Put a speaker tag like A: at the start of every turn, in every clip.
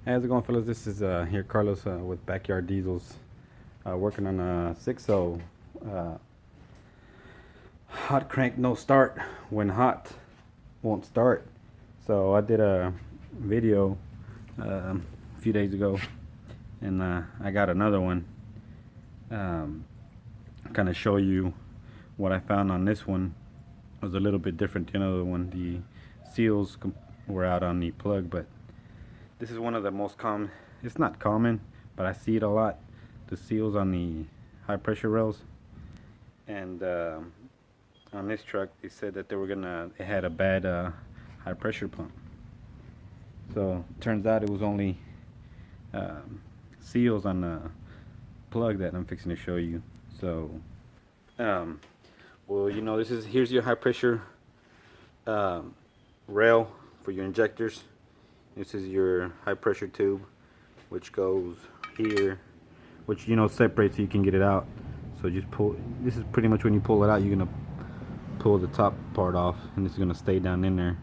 A: How's it going, fellas? This is here Carlos with Backyard Diesels, working on a 6.0 hot crank no start when hot won't start. So I did a video a few days ago, and I got another one. Kind of show you what I found on this one. It was a little bit different than the other one. The seals were out on the plug, but this is one of the most common. It's not common, but I see it a lot. The seals on the high pressure rails. And on this truck, they said that it had a bad high pressure pump. So turns out it was only seals on the plug that I'm fixing to show you. So, well, you know, here's your high pressure rail for your injectors. This is your high pressure tube, which goes here, which, you know, separates so you can get it out. So just pull. This is pretty much when you pull it out, you're gonna pull the top part off, and this is gonna stay down in there.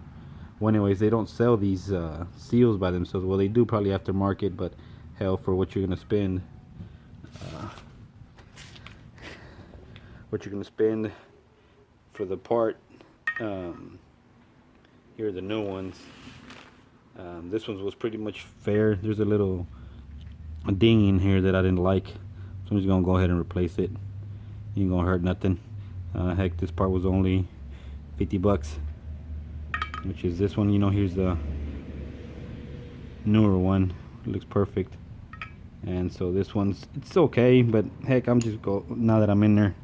A: Well, anyways, they don't sell these seals by themselves. Well, they do probably aftermarket, but hell, for what you're gonna spend, for the part, here are the new ones. This one was pretty much fair. There's a little ding in here that I didn't like, so I'm just gonna go ahead and replace it. Ain't gonna hurt nothing. Heck, this part was only 50 bucks, which is this one. You know, here's the newer one. It looks perfect. And so this one's, it's okay, but heck, now that I'm in there,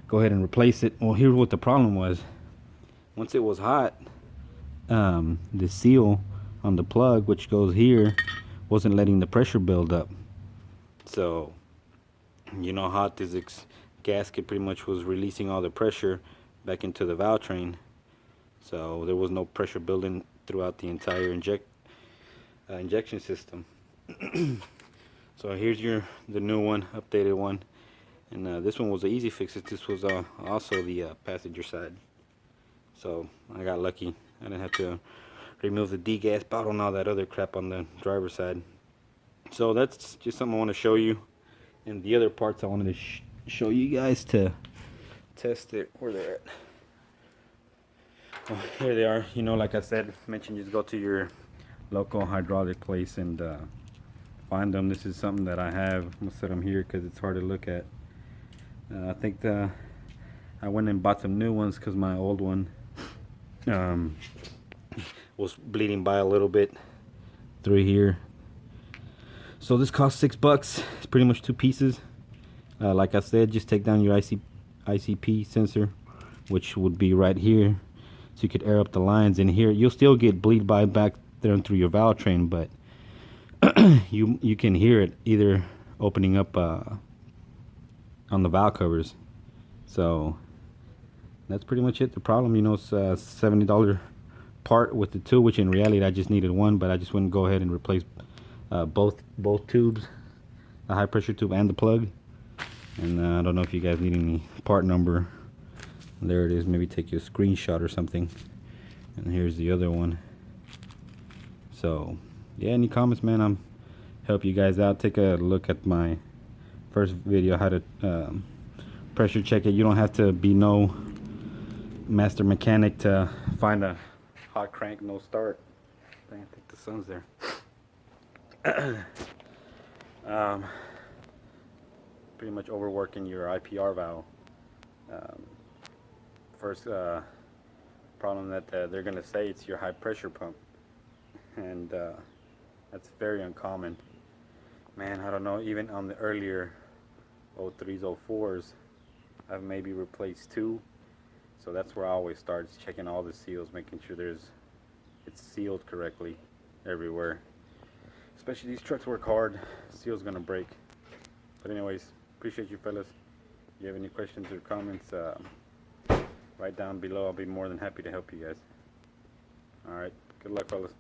A: go ahead and replace it. Well, here's what the problem was. Once it was hot, the seal on the plug, which goes here, wasn't letting the pressure build up. So, you know, hot, this gasket pretty much was releasing all the pressure back into the valve train. So there was no pressure building throughout the entire injection system. So here's the new one, updated one, and this one was an easy fix. This was also the passenger side. So I got lucky. I didn't have to remove the degas bottle and all that other crap on the driver's side. So that's just something I want to show you. And the other parts I wanted to show you guys to test it. Where they're at. Well, here they are. You know, like I mentioned, just go to your local hydraulic place and find them. This is something that I have. I'm gonna set them here because it's hard to look at. I think I went and bought some new ones because my old one was bleeding by a little bit through here. So this cost $6. It's pretty much 2 pieces. Like I said, just take down your ICP sensor, which would be right here, so you could air up the lines in here. You'll still get bleed by back there and through your valve train, but you can hear it either opening up on the valve covers. So that's pretty much it. The problem, you know, it's a $70 part with the two, which in reality I just needed one, but I just wouldn't go ahead and replace both tubes, the high pressure tube and the plug. And I don't know if you guys need any part number. There it is. Maybe take you a screenshot or something. And here's the other one. So yeah, any comments, man? I'm help you guys out. Take a look at my first video, how to pressure check it. You don't have to be no master mechanic to find a hot crank no start. I think the sun's there. Pretty much overworking your IPR valve. First problem that they're gonna say it's your high pressure pump, and that's very uncommon. Man, I don't know, even on the earlier 03s, 04s, I've maybe replaced 2. So that's where I always start, checking all the seals, making sure it's sealed correctly everywhere. Especially these trucks work hard, seal's gonna break. But anyways, appreciate you fellas. If you have any questions or comments, write down below. I'll be more than happy to help you guys. Alright, good luck fellas.